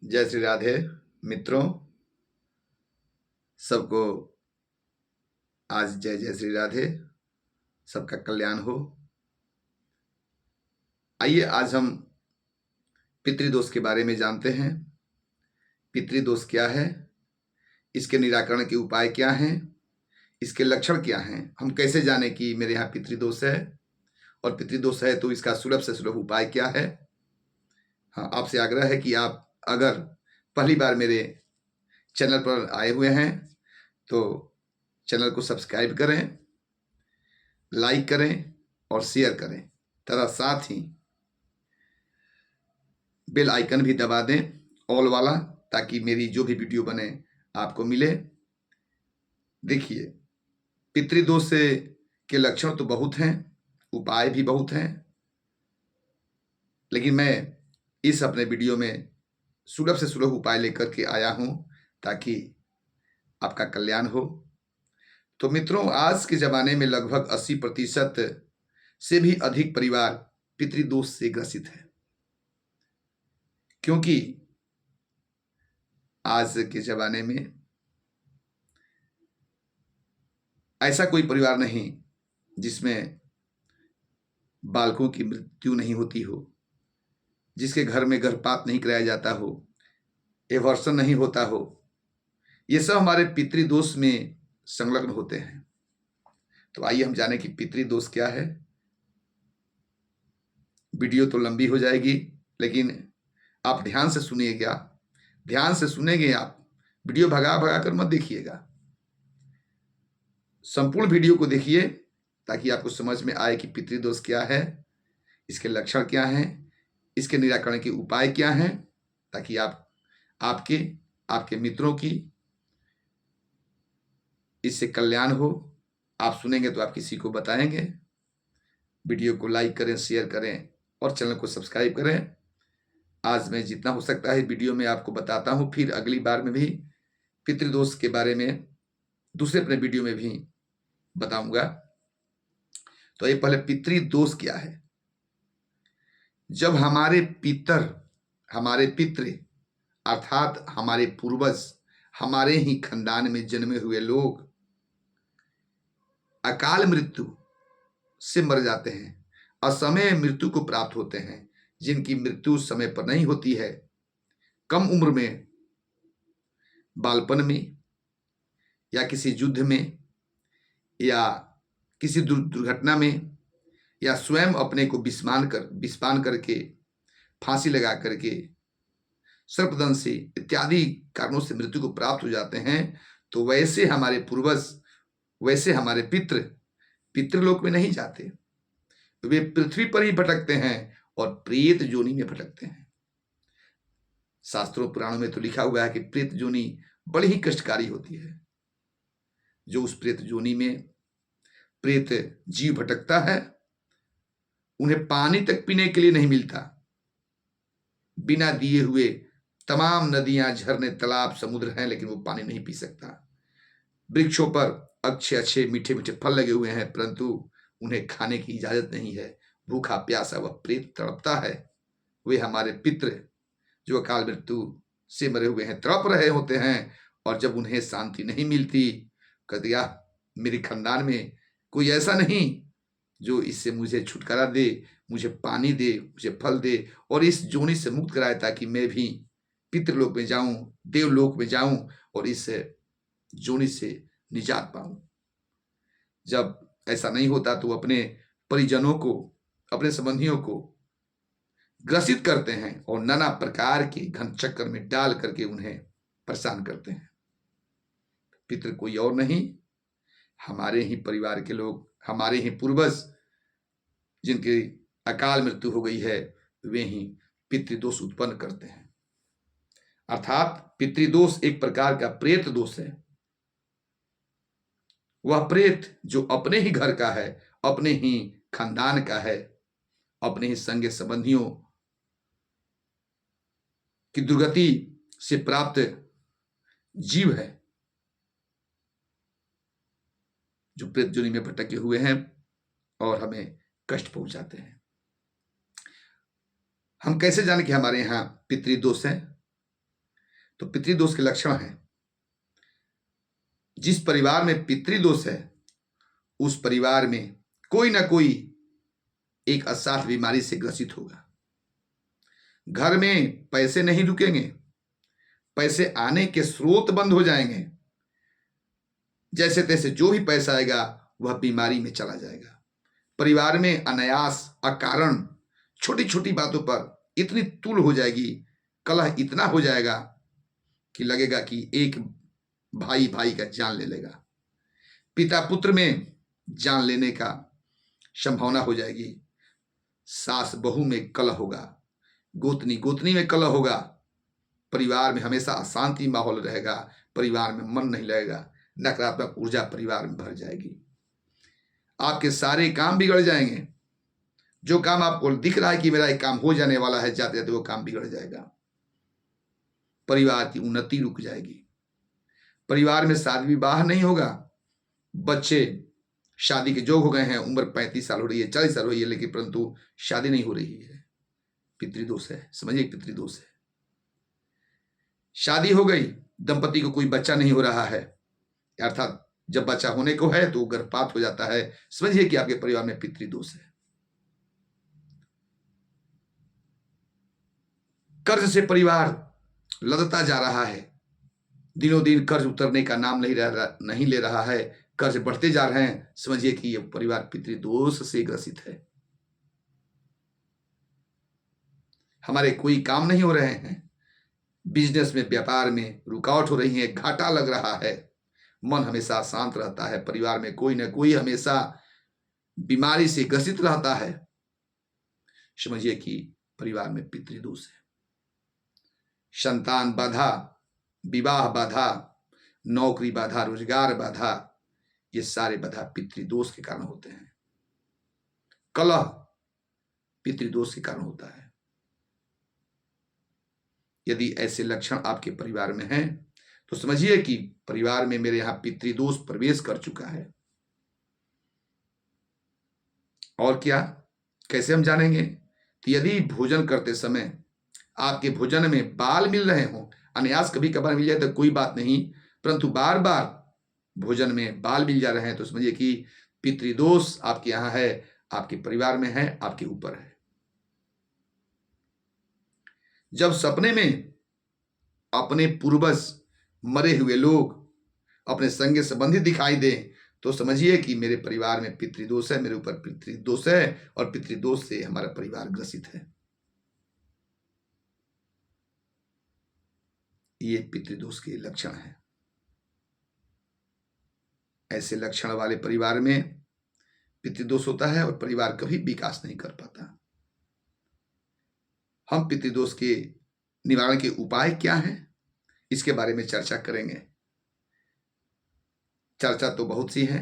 जय श्री राधे मित्रों, सबको आज जय जय श्री राधे। सबका कल्याण हो। आइए आज हम पितृदोष के बारे में जानते हैं। पितृदोष क्या है, इसके निराकरण के उपाय क्या हैं, इसके लक्षण क्या हैं, हम कैसे जाने कि मेरे यहाँ पितृदोष है, और पितृदोष है तो इसका सुलभ से सुलभ उपाय क्या है। हाँ, आपसे आग्रह है कि आप अगर पहली बार मेरे चैनल पर आए हुए हैं तो चैनल को सब्सक्राइब करें, लाइक करें और शेयर करें, तथा साथ ही बेल आइकन भी दबा दें, ऑल वाला, ताकि मेरी जो भी वीडियो बने आपको मिले। देखिए, पितृदोष के लक्षण तो बहुत हैं, उपाय भी बहुत हैं, लेकिन मैं इस अपने वीडियो में सुलभ से सुलभ उपाय लेकर के आया हूं ताकि आपका कल्याण हो। तो मित्रों, आज के जमाने में लगभग 80% से भी अधिक परिवार पितृदोष से ग्रसित है, क्योंकि आज के जमाने में ऐसा कोई परिवार नहीं जिसमें बालकों की मृत्यु नहीं होती हो, जिसके घर में गर्भपात नहीं कराया जाता हो, एवर्सन नहीं होता हो। ये सब हमारे पितृदोष में संलग्न होते हैं। तो आइए हम जाने कि पितृदोष क्या है। वीडियो तो लंबी हो जाएगी, लेकिन आप ध्यान से सुनिएगा। ध्यान से सुनेंगे आप, वीडियो भगा भगा कर मत देखिएगा। संपूर्ण वीडियो को देखिए ताकि आपको समझ में आए कि पितृदोष क्या है, इसके लक्षण क्या हैं, इसके निराकरण के उपाय क्या हैं, ताकि आपके मित्रों की इससे कल्याण हो। आप सुनेंगे तो आप किसी को बताएंगे। वीडियो को लाइक करें, शेयर करें और चैनल को सब्सक्राइब करें। आज मैं जितना हो सकता है वीडियो में आपको बताता हूं, फिर अगली बार में भी पितृदोष के बारे में दूसरे अपने वीडियो में भी बताऊंगा। तो ये पहले पितृदोष क्या है। जब हमारे पितृ अर्थात हमारे पूर्वज, हमारे ही खानदान में जन्मे हुए लोग अकाल मृत्यु से मर जाते हैं, असमय मृत्यु को प्राप्त होते हैं, जिनकी मृत्यु समय पर नहीं होती है, कम उम्र में, बालपन में, या किसी युद्ध में, या किसी दुर्घटना में, या स्वयं अपने को विस्पान करके, फांसी लगा करके, सर्पदंश इत्यादि कारणों से मृत्यु को प्राप्त हो जाते हैं, तो वैसे हमारे पूर्वज, वैसे हमारे पितृलोक में नहीं जाते, वे पृथ्वी पर ही भटकते हैं और प्रेत जोनि में भटकते हैं। शास्त्रों पुराणों में तो लिखा हुआ है कि प्रेत जोनि बड़ी ही कष्टकारी होती है। जो उस प्रेत जोनि में प्रेत जीव भटकता है, उन्हें पानी तक पीने के लिए नहीं मिलता। बिना दिए हुए तमाम नदियां, झरने, तालाब, समुद्र हैं, लेकिन वो पानी नहीं पी सकता। वृक्षों पर अच्छे अच्छे मीठे मीठे फल लगे हुए हैं, परंतु उन्हें खाने की इजाजत नहीं है। भूखा प्यासा वह प्रेत तड़पता है। वे हमारे पितृ जो अकाल मृत्यु से मरे हुए हैं, तड़प रहे होते हैं, और जब उन्हें शांति नहीं मिलती, कहते यार, मेरे खानदान में कोई ऐसा नहीं जो इससे मुझे छुटकारा दे, मुझे पानी दे, मुझे फल दे और इस जोनि से मुक्त कराए, ताकि मैं भी पितृलोक में जाऊं, देवलोक में जाऊं और इस जोनि से निजात पाऊं। जब ऐसा नहीं होता तो अपने परिजनों को, अपने संबंधियों को ग्रसित करते हैं और नाना प्रकार के घन चक्कर में डाल करके उन्हें परेशान करते हैं। पितृ कोई और नहीं, हमारे ही परिवार के लोग, हमारे ही पूर्वज जिनकी अकाल मृत्यु हो गई है, वे ही पितृदोष उत्पन्न करते हैं। अर्थात पितृदोष एक प्रकार का प्रेत दोष है। वह प्रेत जो अपने ही घर का है, अपने ही खानदान का है, अपने ही संग संबंधियों की दुर्गति से प्राप्त जीव है, जो प्रेत जोनि में भटके हुए हैं और हमें कष्ट पहुंचाते हैं। हम कैसे जाने कि हमारे यहां पितृदोष है। तो पितृदोष के लक्षण हैं, जिस परिवार में पितृदोष है उस परिवार में कोई ना कोई एक असाध्य बीमारी से ग्रसित होगा। घर में पैसे नहीं रुकेंगे, पैसे आने के स्रोत बंद हो जाएंगे, जैसे तैसे जो भी पैसा आएगा वह बीमारी में चला जाएगा। परिवार में अनायास अकारण छोटी छोटी बातों पर इतनी तुल हो जाएगी, कलह इतना हो जाएगा कि लगेगा कि एक भाई भाई का जान ले लेगा। पिता पुत्र में जान लेने का संभावना हो जाएगी। सास बहू में कलह होगा, गोतनी गोतनी में कलह होगा। परिवार में हमेशा अशांति माहौल रहेगा, परिवार में मन नहीं लगेगा, नकारात्मक ऊर्जा परिवार में भर जाएगी। आपके सारे काम बिगड़ जाएंगे। जो काम आपको दिख रहा है कि मेरा एक काम हो जाने वाला है, जाते जाते वो काम बिगड़ जाएगा। परिवार की उन्नति रुक जाएगी। परिवार में शादी विवाह नहीं होगा। बच्चे शादी के जोग हो गए हैं, उम्र 35 साल हो रही है, 40 साल हो रही है, लेकिन परंतु शादी नहीं हो रही है। पितृदोष है, समझिए पितृदोष है। शादी हो गई, दंपति को कोई बच्चा नहीं हो रहा है, अर्थात जब बच्चा होने को है तो गर्भपात हो जाता है, समझिए कि आपके परिवार में पितृदोष है। कर्ज से परिवार लदता जा रहा है, दिनों दिन कर्ज उतरने का नाम नहीं ले रहा है, कर्ज बढ़ते जा रहे हैं, समझिए कि यह परिवार पितृदोष से ग्रसित है। हमारे कोई काम नहीं हो रहे हैं, बिजनेस में व्यापार में रुकावट हो रही है, घाटा लग रहा है, मन हमेशा शांत रहता है, परिवार में कोई ना कोई हमेशा बीमारी से ग्रसित रहता है, समझिए कि परिवार में पितृदोष है। संतान बाधा, विवाह बाधा, नौकरी बाधा, रोजगार बाधा, ये सारे बाधा पितृदोष के कारण होते हैं। कलह पितृदोष के कारण होता है। यदि ऐसे लक्षण आपके परिवार में हैं तो समझिए कि परिवार में मेरे यहां पितृदोष प्रवेश कर चुका है। और क्या, कैसे हम जानेंगे? तो यदि भोजन करते समय आपके भोजन में बाल मिल रहे हो, अनायास कभी कभार मिल जाए तो कोई बात नहीं, परंतु बार बार भोजन में बाल मिल जा रहे हैं तो समझिए कि पितृदोष आपके यहां है, आपके परिवार में है, आपके ऊपर है। जब सपने में अपने पूर्वज मरे हुए लोग अपने संगे संबंधी दिखाई दे तो समझिए कि मेरे परिवार में पितृदोष है, मेरे ऊपर पितृदोष है और पितृदोष से हमारा परिवार ग्रसित है। ये पितृदोष के लक्षण हैं। ऐसे लक्षण वाले परिवार में पितृदोष होता है और परिवार कभी विकास नहीं कर पाता। हम पितृदोष के निवारण के उपाय क्या हैं, इसके बारे में चर्चा करेंगे। चर्चा तो बहुत सी है,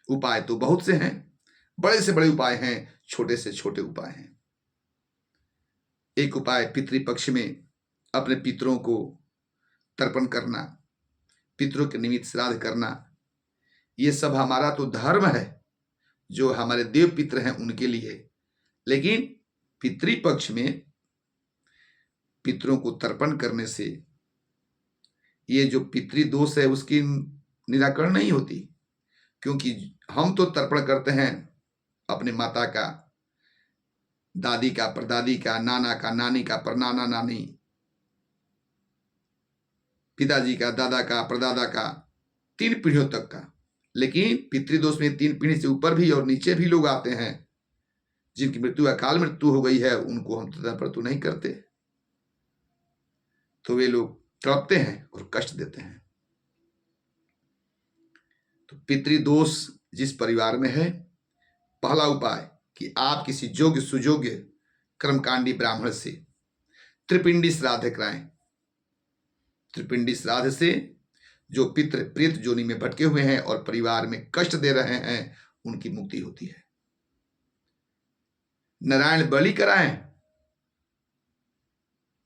उपाय तो बहुत से हैं, बड़े से बड़े उपाय हैं, छोटे से छोटे उपाय हैं। एक उपाय पितृपक्ष में अपने पितरों को तर्पण करना, पितरों के निमित्त श्राद्ध करना, ये सब हमारा तो धर्म है, जो हमारे देव पितर हैं उनके लिए। लेकिन पितृपक्ष में पितरों को तर्पण करने से ये जो पितृदोष है उसकी निराकरण नहीं होती, क्योंकि हम तो तर्पण करते हैं अपने माता का, दादी का, परदादी का, नाना का, नानी का, परनाना नानी, पिताजी का, दादा का, परदादा का, 3 पीढ़ियों तक का। लेकिन पितृदोष में 3 पीढ़ी से ऊपर भी और नीचे भी लोग आते हैं जिनकी मृत्यु अकाल मृत्यु हो गई है, उनको हम तर्पण तो नहीं करते, तो वे लोग तड़पते हैं और कष्ट देते हैं। तो पितृदोष जिस परिवार में है, पहला उपाय कि आप किसी योग्य सुयोग्य कर्मकांडी ब्राह्मण से त्रिपिंडी श्राद्ध कराएं। त्रिपिंडी श्राद्ध से जो पितृ प्रेत जोनि में भटके हुए हैं और परिवार में कष्ट दे रहे हैं उनकी मुक्ति होती है। नारायण बलि कराएं,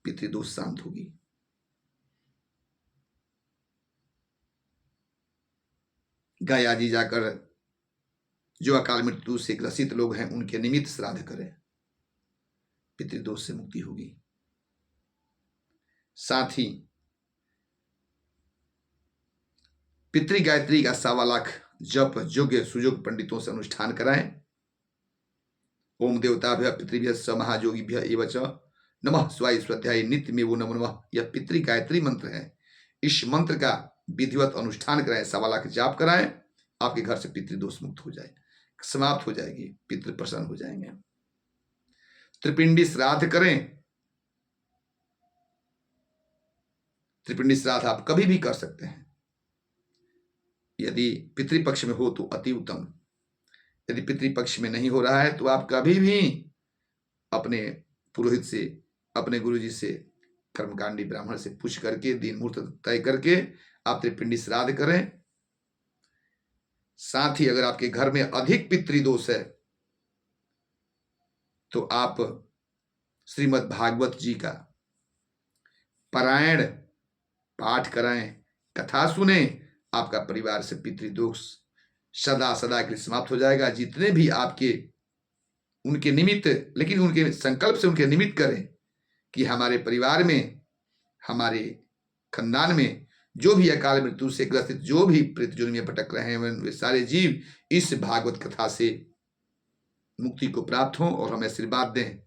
पितृदोष शांत होगी। गाय आदि जाकर जो अकाल मृत्यु से ग्रसित लोग हैं उनके निमित्त श्राद्ध करें, पितृदोष से मुक्ति होगी। साथ ही पितृ गायत्री का 1.25 लाख जप योग्य सुयोग्य पंडितों से अनुष्ठान कराएं। ओम देवताभ्यः पितृभ्यः स महायोगिभ्यः एव च नमः शिवाय स्वाध्याय नित्य में वो नमो नमः, यह पितृ गायत्री मंत्र है। इस मंत्र का विधिवत अनुष्ठान कराएं, 1.25 लाख जाप कराएं, आपके घर से पितृ दोष मुक्त हो जाए, समाप्त हो जाएगी, पितृ प्रसन्न हो जाएंगे। त्रिपिंडी श्राद्ध करें। त्रिपिंडी श्राद्ध आप कभी भी कर सकते हैं। यदि पितृपक्ष में हो तो अति उत्तम, यदि पितृपक्ष में नहीं हो रहा है तो आप कभी भी अपने पुरोहित से, अपने गुरुजी से, कर्मकांडी ब्राह्मण से पूछ करके दिन मुहूर्त तय करके आप त्रिपिंडी श्राद्ध करें। साथ ही अगर आपके घर में अधिक पितृदोष है तो आप श्रीमद् भागवत जी का पारायण पाठ कराएं, कथा सुने, आपका परिवार से पितृदोष सदा सदा के लिए समाप्त हो जाएगा। जितने भी आपके उनके निमित्त, लेकिन उनके संकल्प से उनके निमित्त करें कि हमारे परिवार में, हमारे खानदान में जो भी अकाल मृत्यु से ग्रसित, जो भी पृथ्वी में भटक रहे हैं, वे सारे जीव इस भागवत कथा से मुक्ति को प्राप्त हों और हमें आशीर्वाद दें।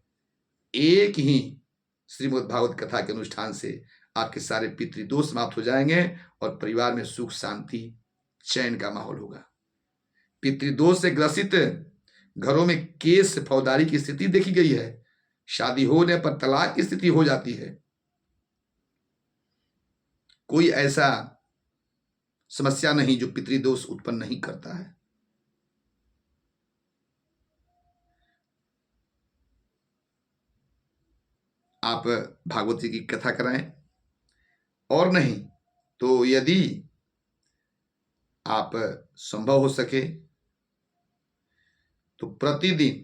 एक ही श्रीमद् भागवत कथा के अनुष्ठान से आपके सारे पितृदोष समाप्त हो जाएंगे और परिवार में सुख शांति चैन का माहौल होगा। पितृदोष से ग्रसित घरों में केस फौजदारी की स्थिति देखी गई है, शादी होने पर तलाक की स्थिति हो जाती है। कोई ऐसा समस्या नहीं जो पितृदोष उत्पन्न नहीं करता है। आप भागवत जी की कथा कराएं, और नहीं तो यदि आप संभव हो सके तो प्रतिदिन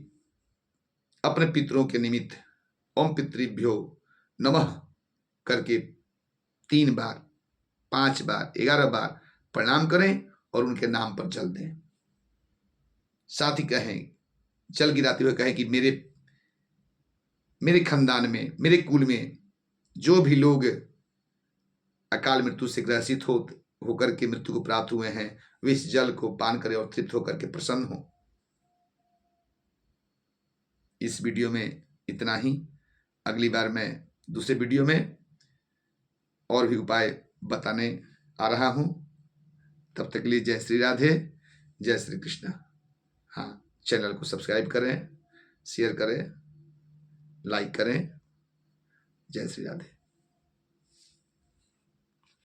अपने पितरों के निमित्त ओम पितृभ्यो नमः करके 3 बार, 5 बार, 11 बार प्रणाम करें और उनके नाम पर जल दें। साथ ही कहें, जल गिराते हुए कहें कि मेरे खानदान में, मेरे कुल में जो भी लोग अकाल मृत्यु से ग्रसित होकर के मृत्यु को प्राप्त हुए हैं, वे इस जल को पान करें और तृप्त होकर के प्रसन्न हो। इस वीडियो में इतना ही। अगली बार मैं दूसरे वीडियो में और भी उपाय बताने आ रहा हूं। तब तक के लिए जय श्री राधे, जय श्री कृष्ण। हाँ, चैनल को सब्सक्राइब करें, शेयर करें, लाइक करें। जय श्री राधे।